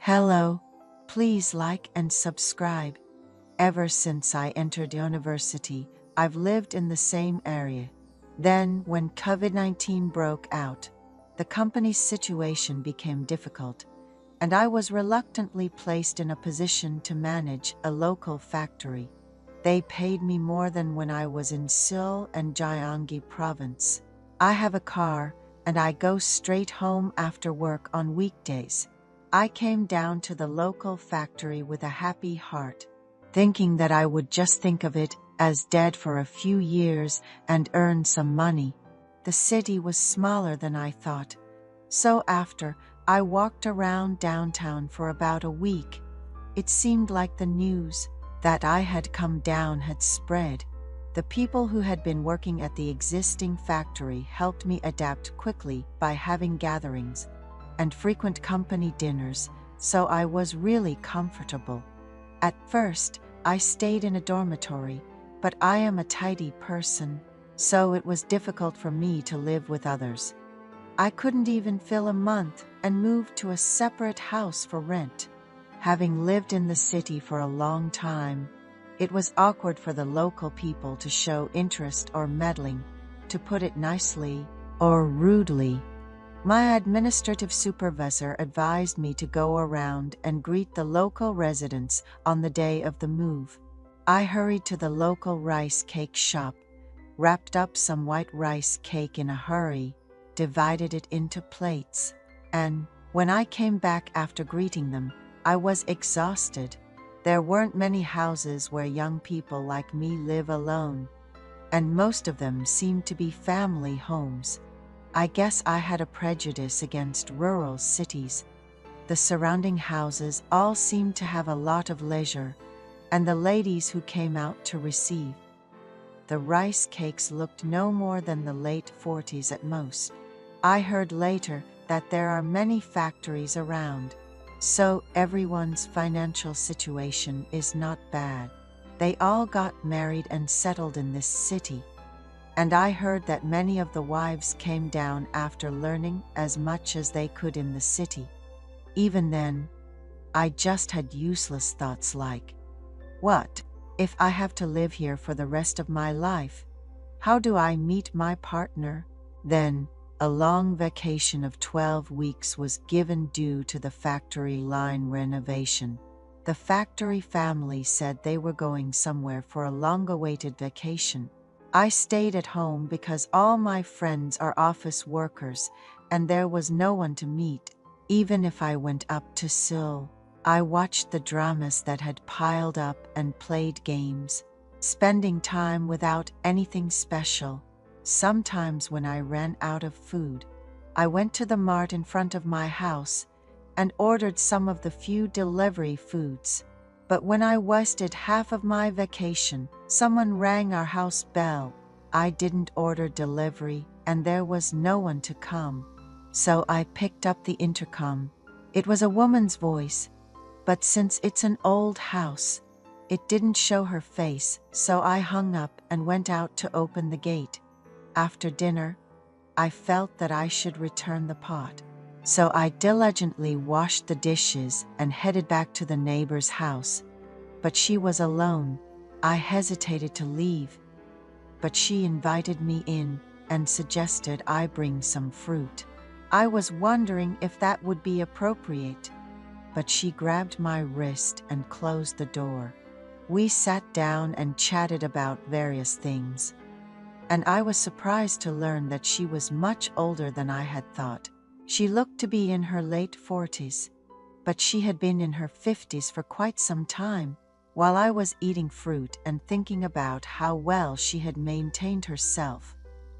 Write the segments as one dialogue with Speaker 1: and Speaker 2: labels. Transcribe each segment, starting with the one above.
Speaker 1: Hello, please like and subscribe. Ever since I entered university, I've lived in the same area. Then, when COVID-19 broke out, the company's situation became difficult, and I was reluctantly placed in a position to manage a local factory. They paid me more than when I was in Seoul and Gyeonggi province. I have a car, and I go straight home after work on weekdays. I came down to the local factory with a happy heart, thinking that I would just think of it as dead for a few years and earn some money. The city was smaller than I thought. So after I walked around downtown for about a week, it seemed like the news that I had come down had spread. The people who had been working at the existing factory helped me adapt quickly by having gatherings and frequent company dinners, so I was really comfortable. At first, I stayed in a dormitory, but I am a tidy person, so it was difficult for me to live with others. I couldn't even fill a month and moved to a separate house for rent. Having lived in the city for a long time, it was awkward for the local people to show interest or meddling, to put it nicely or rudely. My administrative supervisor advised me to go around and greet the local residents on the day of the move. I hurried to the local rice cake shop, wrapped up some white rice cake in a hurry, divided it into plates, and when I came back after greeting them, I was exhausted. There weren't many houses where young people like me live alone, and most of them seemed to be family homes. I guess I had a prejudice against rural cities. The surrounding houses all seemed to have a lot of leisure, and the ladies who came out to receive the rice cakes looked no more than the late 40s at most. I heard later that there are many factories around, so everyone's financial situation is not bad. They all got married and settled in this city. And I heard that many of the wives came down after learning as much as they could in the city. Even then, I just had useless thoughts like, what if I have to live here for the rest of my life? How do I meet my partner? Then, a long vacation of 12 weeks was given due to the factory line renovation. The factory family said they were going somewhere for a long-awaited vacation. I stayed at home because all my friends are office workers and there was no one to meet. Even if I went up to Seoul, I watched the dramas that had piled up and played games, spending time without anything special. Sometimes when I ran out of food, I went to the mart in front of my house and ordered some of the few delivery foods. But when I wasted half of my vacation, someone rang our house bell. I didn't order delivery, and there was no one to come. So I picked up the intercom. It was a woman's voice, but since it's an old house, it didn't show her face, so I hung up and went out to open the gate. After dinner, I felt that I should return the pot. So I diligently washed the dishes and headed back to the neighbor's house. But she was alone. I hesitated to leave, but she invited me in and suggested I bring some fruit. I was wondering if that would be appropriate, but she grabbed my wrist and closed the door. We sat down and chatted about various things, and I was surprised to learn that she was much older than I had thought. She looked to be in her late 40s, but she had been in her 50s for quite some time. While I was eating fruit and thinking about how well she had maintained herself,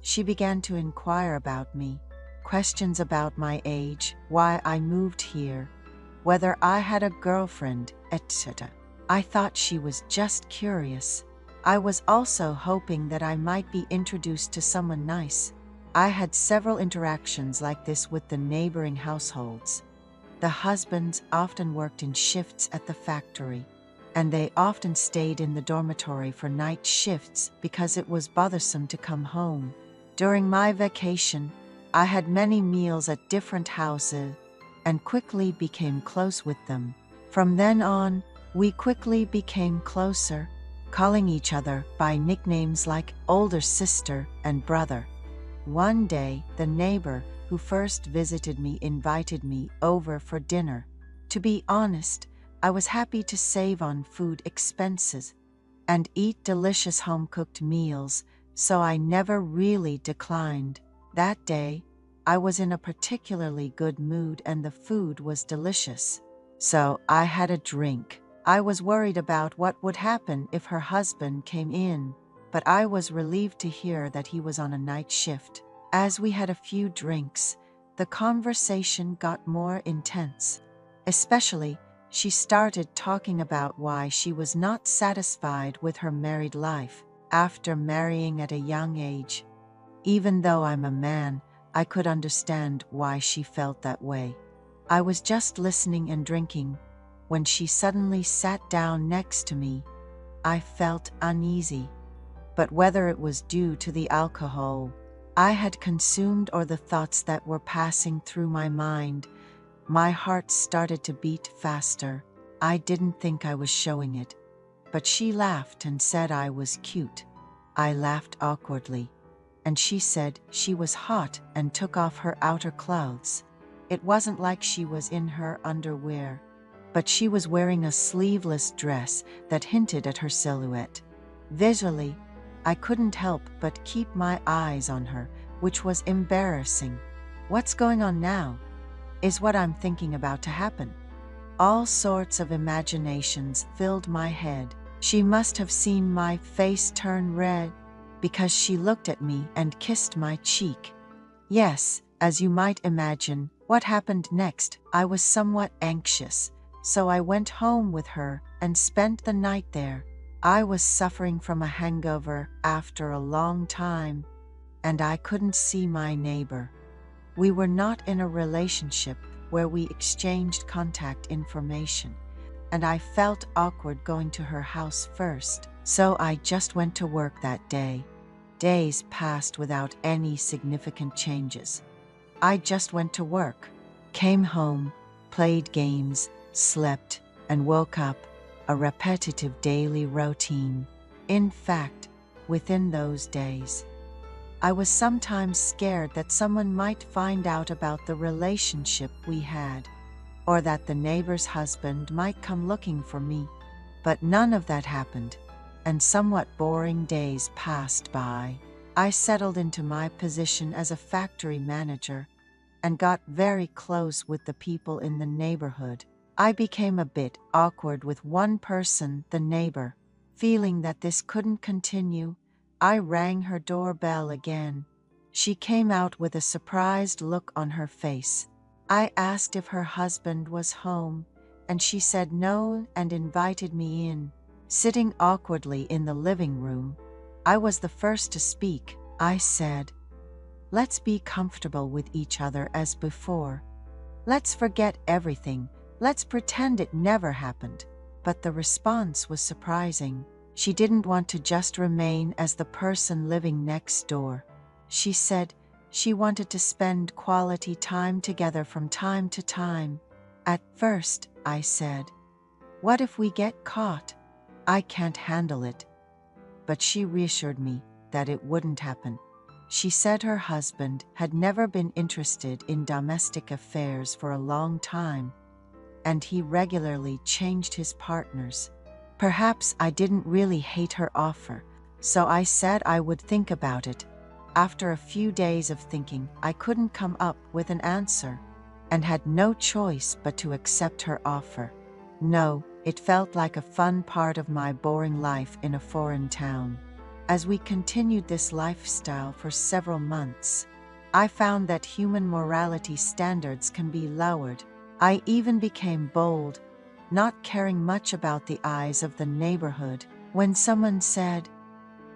Speaker 1: she began to inquire about me, questions about my age, why I moved here, whether I had a girlfriend, etc. I thought she was just curious. I was also hoping that I might be introduced to someone nice. I had several interactions like this with the neighboring households. The husbands often worked in shifts at the factory, and they often stayed in the dormitory for night shifts because it was bothersome to come home. During my vacation, I had many meals at different houses and quickly became close with them. From then on, we quickly became closer, calling each other by nicknames like older sister and brother. One day, the neighbor who first visited me invited me over for dinner. To be honest, I was happy to save on food expenses and eat delicious home-cooked meals, so I never really declined. That day, I was in a particularly good mood and the food was delicious. So I had a drink. I was worried about what would happen if her husband came in, but I was relieved to hear that he was on a night shift. As we had a few drinks, the conversation got more intense. Especially, she started talking about why she was not satisfied with her married life after marrying at a young age. Even though I'm a man, I could understand why she felt that way. I was just listening and drinking when she suddenly sat down next to me. I felt uneasy, but whether it was due to the alcohol I had consumed or the thoughts that were passing through my mind, my heart started to beat faster. I didn't think I was showing it, but she laughed and said I was cute. I laughed awkwardly, and she said she was hot and took off her outer clothes. It wasn't like she was in her underwear, but she was wearing a sleeveless dress that hinted at her silhouette. Visually, I couldn't help but keep my eyes on her, which was embarrassing. What's going on now? Is what I'm thinking about to happen? All sorts of imaginations filled my head. She must have seen my face turn red because she looked at me and kissed my cheek. Yes, as you might imagine, what happened next? I was somewhat anxious, so I went home with her and spent the night there. I was suffering from a hangover after a long time, and I couldn't see my neighbor. We were not in a relationship where we exchanged contact information, and I felt awkward going to her house first, so I just went to work that day. Days passed without any significant changes. I just went to work, came home, played games, slept, and woke up. A repetitive daily routine. In fact, within those days, I was sometimes scared that someone might find out about the relationship we had, or that the neighbor's husband might come looking for me. But none of that happened, and somewhat boring days passed by. I settled into my position as a factory manager and got very close with the people in the neighborhood. I became a bit awkward with one person, the neighbor. Feeling that this couldn't continue, I rang her doorbell again. She came out with a surprised look on her face. I asked if her husband was home, and she said no and invited me in. Sitting awkwardly in the living room, I was the first to speak. I said, "Let's be comfortable with each other as before. Let's forget everything. Let's pretend it never happened." But the response was surprising. She didn't want to just remain as the person living next door. She said she wanted to spend quality time together from time to time. At first, I said, "What if we get caught? I can't handle it." But she reassured me that it wouldn't happen. She said her husband had never been interested in domestic affairs for a long time, and he regularly changed his partners. Perhaps I didn't really hate her offer, so I said I would think about it. After a few days of thinking, I couldn't come up with an answer, and had no choice but to accept her offer. No, it felt like a fun part of my boring life in a foreign town. As we continued this lifestyle for several months, I found that human morality standards can be lowered. I even became bold, not caring much about the eyes of the neighborhood. When someone said,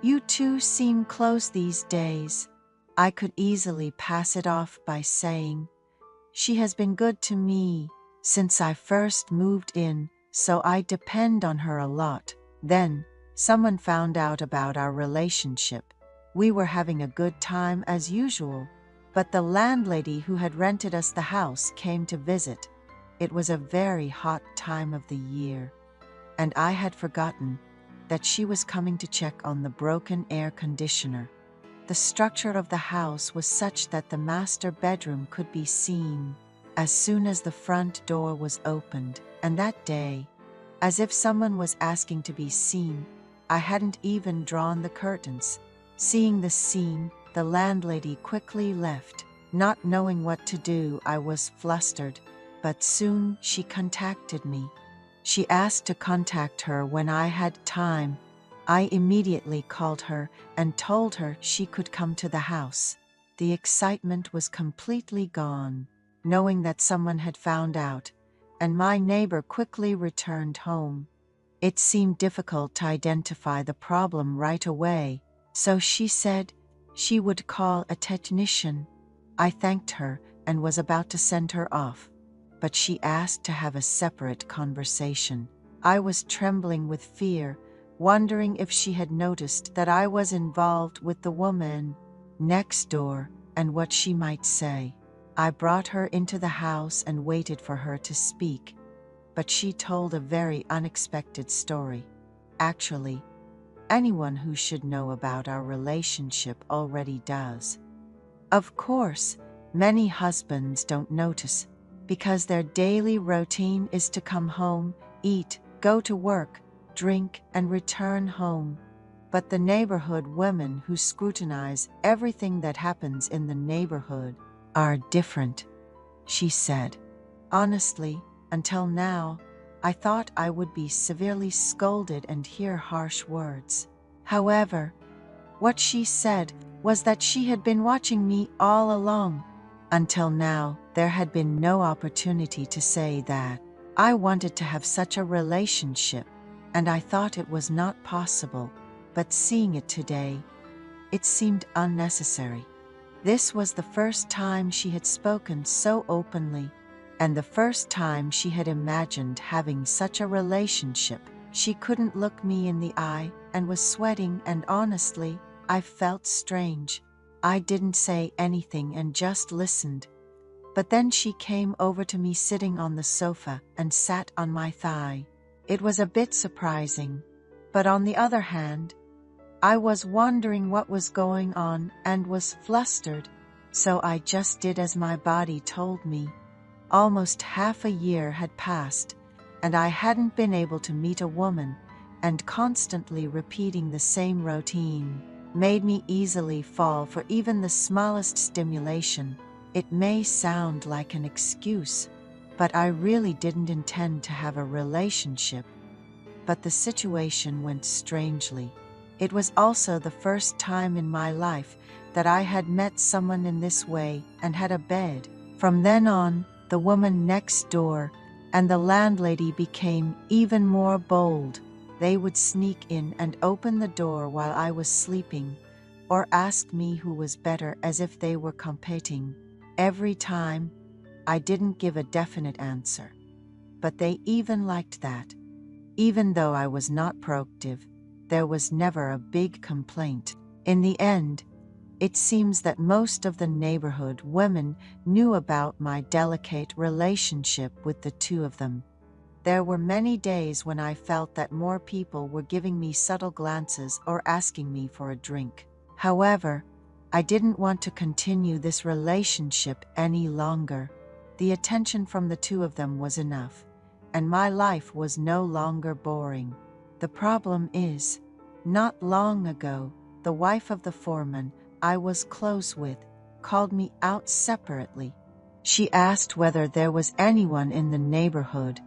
Speaker 1: "You two seem close these days," I could easily pass it off by saying, "She has been good to me since I first moved in, so I depend on her a lot." Then, someone found out about our relationship. We were having a good time as usual, But the landlady who had rented us the house came to visit. It was a very hot time of the year, and I had forgotten that she was coming to check on the broken air conditioner. The structure of the house was such that the master bedroom could be seen as soon as the front door was opened, and that day, as if someone was asking to be seen, I hadn't even drawn the curtains. Seeing the scene, the landlady quickly left. Not knowing what to do, I was flustered, but soon she contacted me. She asked to contact her when I had time. I immediately called her and told her she could come to the house. The excitement was completely gone, knowing that someone had found out, and my neighbor quickly returned home. It seemed difficult to identify the problem right away, so she said she would call a technician. I thanked her and was about to send her off, but she asked to have a separate conversation. I was trembling with fear, wondering if she had noticed that I was involved with the woman next door and what she might say. I brought her into the house and waited for her to speak, but she told a very unexpected story. Actually, anyone who should know about our relationship already does. Of course, many husbands don't notice because their daily routine is to come home, eat, go to work, drink, and return home. But the neighborhood women who scrutinize everything that happens in the neighborhood are different, she said. Honestly, until now, I thought I would be severely scolded and hear harsh words. However, what she said was that she had been watching me all along. Until now, there had been no opportunity to say that. I wanted to have such a relationship, and I thought it was not possible, but seeing it today, it seemed unnecessary. This was the first time she had spoken so openly, and the first time she had imagined having such a relationship. She couldn't look me in the eye and was sweating, and honestly, I felt strange. I didn't say anything and just listened. But then she came over to me sitting on the sofa and sat on my thigh. It was a bit surprising, but on the other hand, I was wondering what was going on and was flustered, so I just did as my body told me. Almost half a year had passed, and I hadn't been able to meet a woman, and constantly repeating the same routine made me easily fall for even the smallest stimulation. It may sound like an excuse, but I really didn't intend to have a relationship. But the situation went strangely. It was also the first time in my life that I had met someone in this way and had a bed. From then on, the woman next door and the landlady became even more bold. They would sneak in and open the door while I was sleeping, or ask me who was better, as if they were competing. Every time, I didn't give a definite answer, but they even liked that. Even though I was not proactive, there was never a big complaint. In the end, it seems that most of the neighborhood women knew about my delicate relationship with the two of them. There were many days when I felt that more people were giving me subtle glances or asking me for a drink. However, I didn't want to continue this relationship any longer. The attention from the two of them was enough, and my life was no longer boring. The problem is, not long ago, the wife of the foreman I was close with called me out separately. She asked whether there was anyone in the neighborhood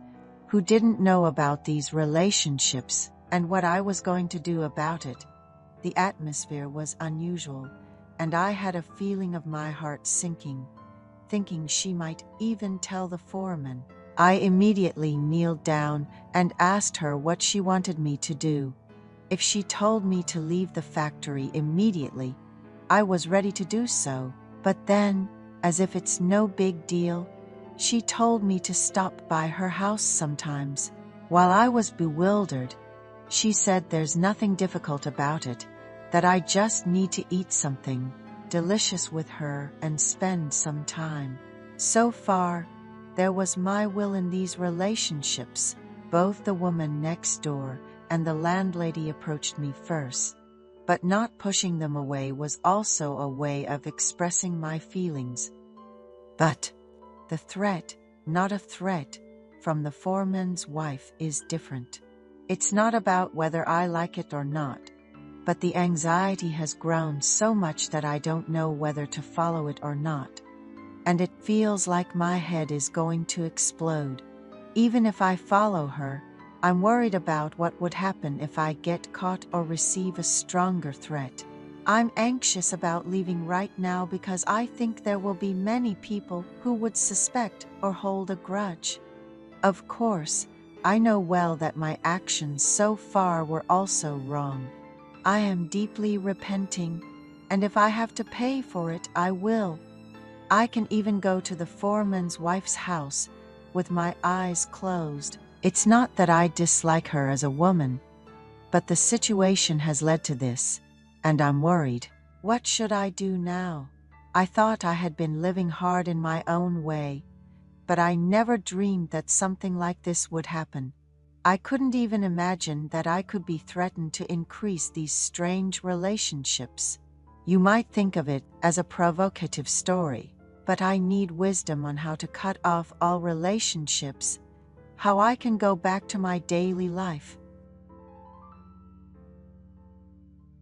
Speaker 1: who didn't know about these relationships and what I was going to do about it. The atmosphere was unusual, and I had a feeling of my heart sinking, thinking she might even tell the foreman. I immediately kneeled down and asked her what she wanted me to do. If she told me to leave the factory immediately, I was ready to do so. But then, as if it's no big deal, she told me to stop by her house sometimes. While I was bewildered, she said there's nothing difficult about it, that I just need to eat something. delicious with her and spend some time. So far, there was my will in these relationships. Both the woman next door and the landlady approached me first. But not pushing them away was also a way of expressing my feelings. But the threat, not a threat, from the foreman's wife is different. It's not about whether I like it or not, but the anxiety has grown so much that I don't know whether to follow it or not. And it feels like my head is going to explode. Even if I follow her, I'm worried about what would happen if I get caught or receive a stronger threat. I'm anxious about leaving right now because I think there will be many people who would suspect or hold a grudge. Of course, I know well that my actions so far were also wrong. I am deeply repenting, and if I have to pay for it, I will. I can even go to the foreman's wife's house with my eyes closed. It's not that I dislike her as a woman, but the situation has led to this, and I'm worried. What should I do now? I thought I had been living hard in my own way, but I never dreamed that something like this would happen. I couldn't even imagine that I could be threatened to increase these strange relationships. You might think of it as a provocative story, but I need wisdom on how to cut off all relationships, how I can go back to my daily life.